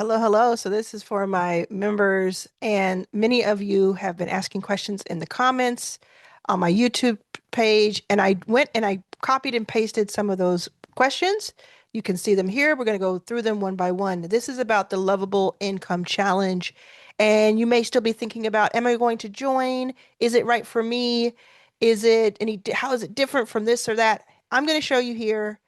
Hello, hello. So this is for my members, and many of you have been asking questions in the comments on my YouTube page, and I went and I copied and pasted some of those questions. You can see them here. We're going to go through them one by one. This is about the Lovable Income Challenge, and you may still be thinking about, am I going to join? Is it right for me? How is it different from this or that? I'm going to show you here.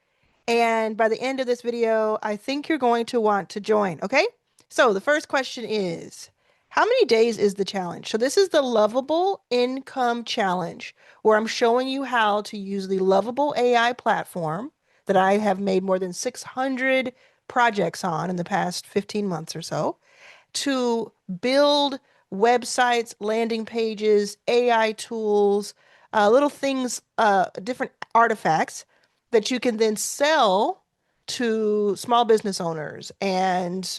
And by the end of this video, I think you're going to want to join, okay? So the first question is, how many days is the challenge? So this is the Lovable Income Challenge, where I'm showing you how to use the Lovable AI platform that I have made more than 600 projects on in the past 15 months or so to build websites, landing pages, AI tools, little things, different artifacts that you can then sell to small business owners and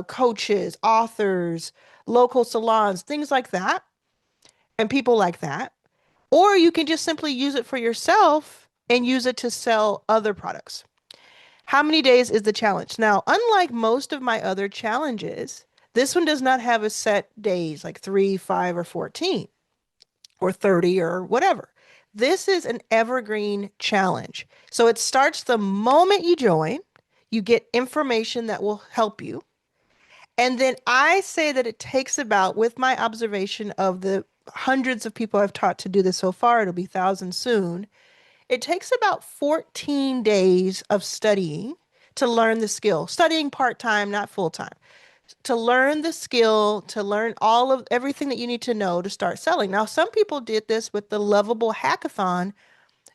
coaches, authors, local salons, things like that, and people like that. Or you can just simply use it for yourself and use it to sell other products. How many days is the challenge? Now, unlike most of my other challenges, this one does not have a set days like 3, 5, or 14 or 30 or whatever. This is an evergreen challenge. So it starts the moment you join, you get information that will help you. And then I say that it takes about, with my observation of the hundreds of people I've taught to do this so far, it'll be thousands soon. It takes about 14 days of studying to learn the skill, studying part-time, not full-time, to learn the skill, to learn all of everything that you need to know to start selling. Now, some people did this with the Lovable Hackathon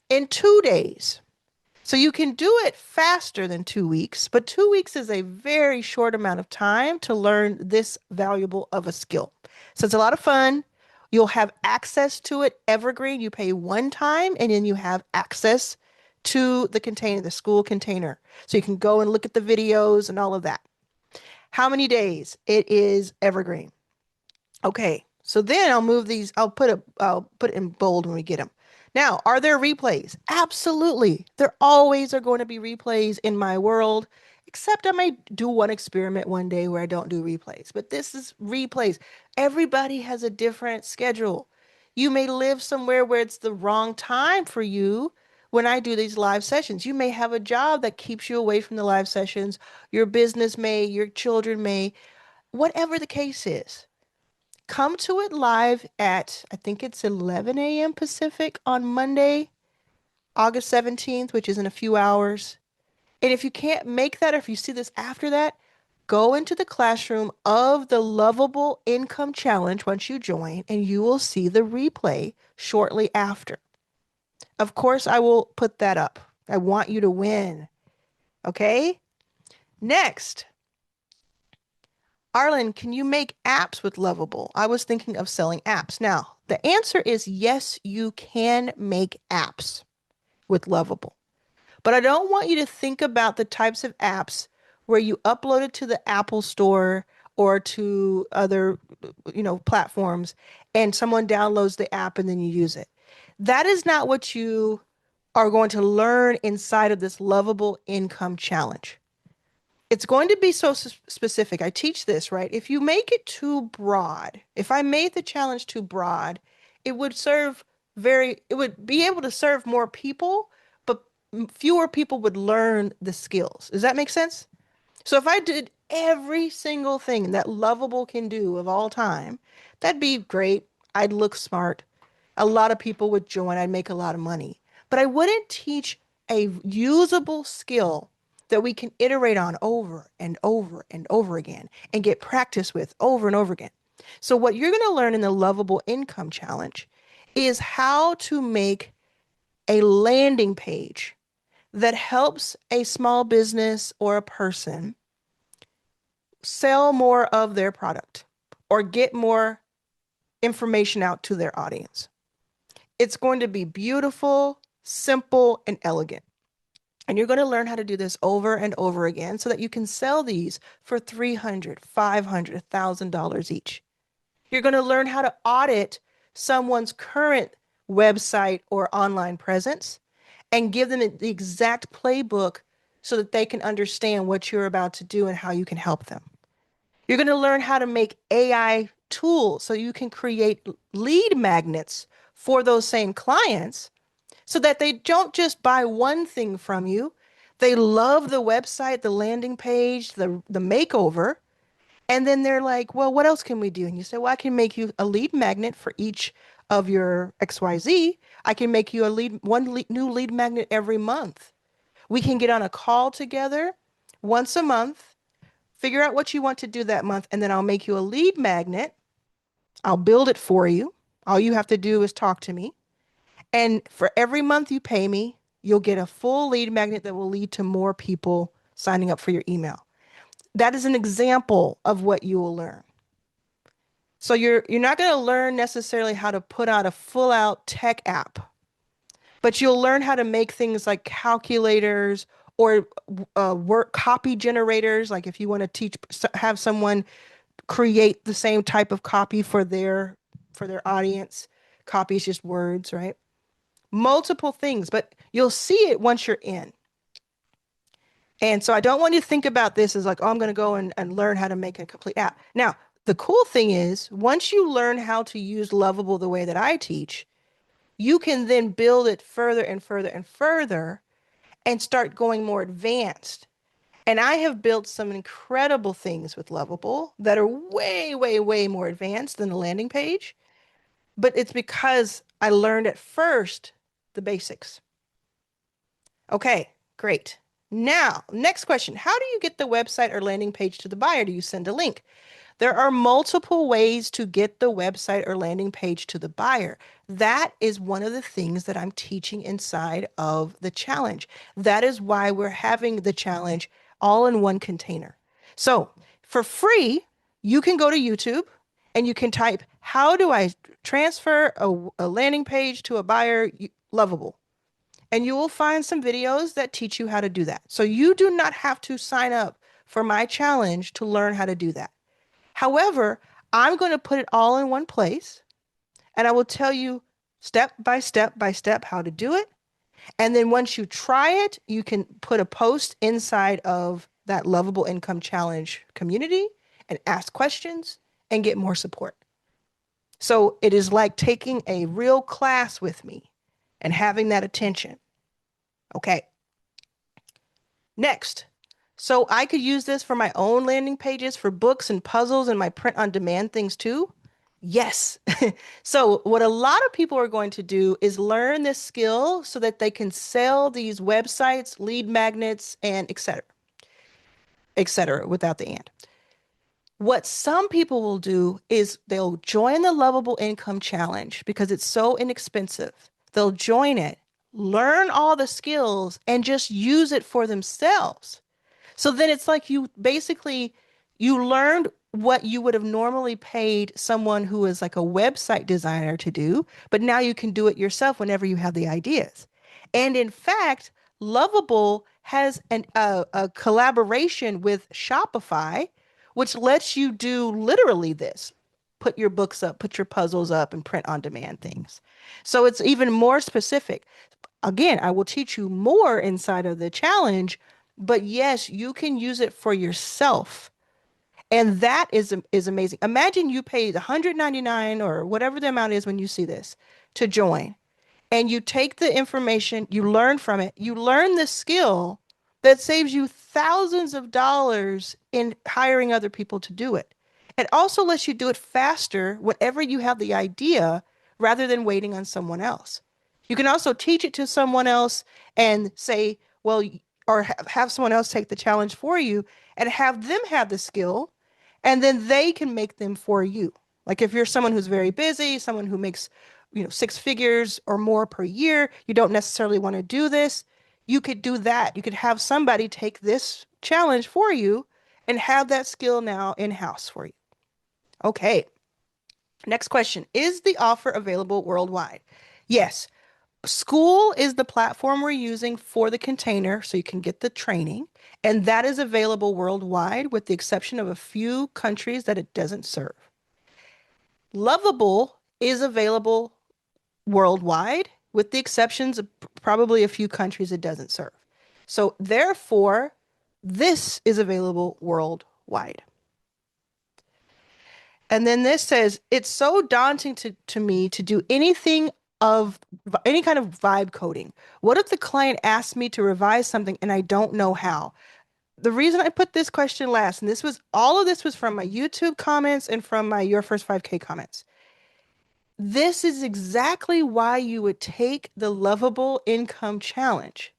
in 2 days. So you can do it faster than 2 weeks, but 2 weeks is a very short amount of time to learn this valuable of a skill. So it's a lot of fun. You'll have access to it evergreen. You pay one time and then you have access to the container, the school container. So you can go and look at the videos and all of that. How many days? It is evergreen. Okay. So then I'll put it in bold when we get them. Now, are there replays? Absolutely. There always are going to be replays in my world, except I may do one experiment one day where I don't do replays. But this is replays. Everybody has a different schedule. You may live somewhere where it's the wrong time for you when I do these live sessions. You may have a job that keeps you away from the live sessions. Your business may, your children may, whatever the case is. Come to it live at, I think it's 11 a.m. Pacific on Monday, August 17th, which is in a few hours. And if you can't make that, or if you see this after that, go into the classroom of the Lovable Income Challenge once you join, and you will see the replay shortly after. Of course, I will put that up. I want you to win. Okay? Next, Arlan, can you make apps with Lovable? I was thinking of selling apps. Now, the answer is yes, you can make apps with Lovable. But I don't want you to think about the types of apps where you upload it to the Apple Store or to other, platforms and someone downloads the app and then you use it. That is not what you are going to learn inside of this Lovable Income Challenge. It's going to be so specific. I teach this, right? If you make it too broad, if I made the challenge too broad, it would it would be able to serve more people, but fewer people would learn the skills. Does that make sense? So if I did every single thing that Lovable can do of all time, that'd be great. I'd look smart. A lot of people would join. I'd make a lot of money. But I wouldn't teach a usable skill that we can iterate on over and over and over again and get practice with over and over again. So what you're going to learn in the Lovable Income Challenge is how to make a landing page that helps a small business or a person sell more of their product or get more information out to their audience. It's going to be beautiful, simple, and elegant. And you're going to learn how to do this over and over again so that you can sell these for $300, $500, $1,000 each. You're going to learn how to audit someone's current website or online presence and give them the exact playbook so that they can understand what you're about to do and how you can help them. You're going to learn how to make AI tools so you can create lead magnets for those same clients so that they don't just buy one thing from you. They love the website, the landing page, the makeover. And then they're like, well, what else can we do? And you say, well, I can make you a lead magnet for each of your XYZ. I can make you a new lead magnet every month. We can get on a call together once a month, figure out what you want to do that month, and then I'll make you a lead magnet. I'll build it for you. All you have to do is talk to me. And for every month you pay me, you'll get a full lead magnet that will lead to more people signing up for your email. That is an example of what you will learn. So you're not going to learn necessarily how to put out a full out tech app, but you'll learn how to make things like calculators or work copy generators. Like if you want to have someone create the same type of copy for their audience. Copy is just words, right? Multiple things, but you'll see it once you're in. And so I don't want you to think about this as like, oh, I'm going to go and learn how to make a complete app. Now, the cool thing is, once you learn how to use Lovable the way that I teach, you can then build it further and further and further and start going more advanced. And I have built some incredible things with Lovable that are way, way, way more advanced than the landing page. But it's because I learned at first the basics. Okay, great. Now, next question. How do you get the website or landing page to the buyer? Do you send a link? There are multiple ways to get the website or landing page to the buyer. That is one of the things that I'm teaching inside of the challenge. That is why we're having the challenge all in one container. So for free, you can go to YouTube and you can type, how do I transfer a landing page to a buyer? Lovable. And you will find some videos that teach you how to do that. So you do not have to sign up for my challenge to learn how to do that. However, I'm going to put it all in one place and I will tell you step by step by step how to do it. And then once you try it, you can put a post inside of that Lovable Income Challenge community and ask questions and get more support. So it is like taking a real class with me and having that attention. Okay. Next. So I could use this for my own landing pages, for books and puzzles and my print on demand things too. Yes. So what a lot of people are going to do is learn this skill so that they can sell these websites, lead magnets, and et cetera, without the and. What some people will do is they'll join the Lovable Income Challenge because it's so inexpensive. They'll join it, learn all the skills, and just use it for themselves. So then it's like you learned what you would have normally paid someone who is like a website designer to do, but now you can do it yourself whenever you have the ideas. And in fact, Lovable has a collaboration with Shopify, which lets you do literally this. Put your books up, put your puzzles up, and print on demand things. So it's even more specific. Again, I will teach you more inside of the challenge, but yes, you can use it for yourself. And that is amazing. Imagine you paid $199 or whatever the amount is when you see this to join. And you take the information, you learn from it, you learn the skill that saves you thousands of dollars in hiring other people to do it. It also lets you do it faster whenever you have the idea rather than waiting on someone else. You can also teach it to someone else and say, well, or have someone else take the challenge for you and have them have the skill, and then they can make them for you. Like if you're someone who's very busy, someone who makes, six figures or more per year, you don't necessarily want to do this, you could do that. You could have somebody take this challenge for you and have that skill now in-house for you. Okay. Next question. Is the offer available worldwide? Yes. School is the platform we're using for the container so you can get the training, and that is available worldwide with the exception of a few countries that it doesn't serve. Lovable is available worldwide with the exceptions of probably a few countries it doesn't serve. So therefore, this is available worldwide. And then this says, it's so daunting to me to do anything of any kind of vibe coding. What if the client asks me to revise something and I don't know how? The reason I put this question last, and this was all of this was from my YouTube comments and from my Your First 5K comments. This is exactly why you would take the Lovable Income Challenge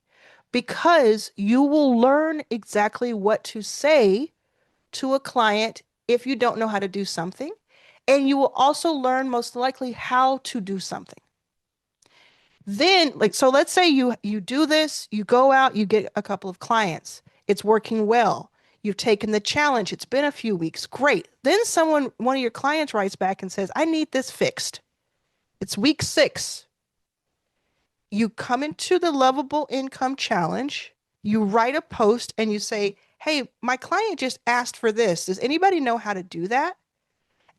because you will learn exactly what to say to a client if you don't know how to do something. And you will also learn most likely how to do something. Then, like, so let's say you do this, you go out, you get a couple of clients. It's working well. You've taken the challenge. It's been a few weeks. Great. Then one of your clients writes back and says, I need this fixed. It's week 6. You come into the Lovable Income Challenge, you write a post and you say, hey, my client just asked for this. Does anybody know how to do that?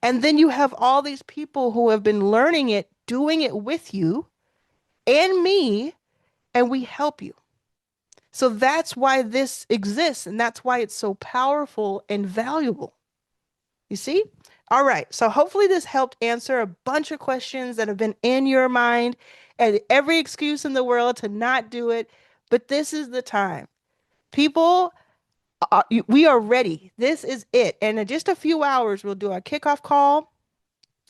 And then you have all these people who have been learning it, doing it with you and me, and we help you. So that's why this exists, and that's why it's so powerful and valuable. You see? All right. So hopefully this helped answer a bunch of questions that have been in your mind and every excuse in the world to not do it. But this is the time. People, we are ready. This is it. And in just a few hours, we'll do our kickoff call.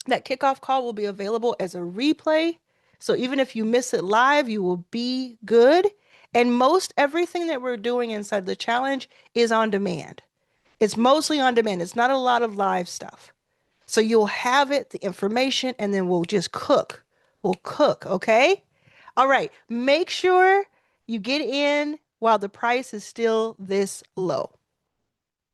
That kickoff call will be available as a replay. So even if you miss it live, you will be good. And most everything that we're doing inside the challenge is on demand. It's mostly on demand. It's not a lot of live stuff. So you'll have it, the information, and then we'll just cook. We'll cook, okay? All right. Make sure you get in while the price is still this low.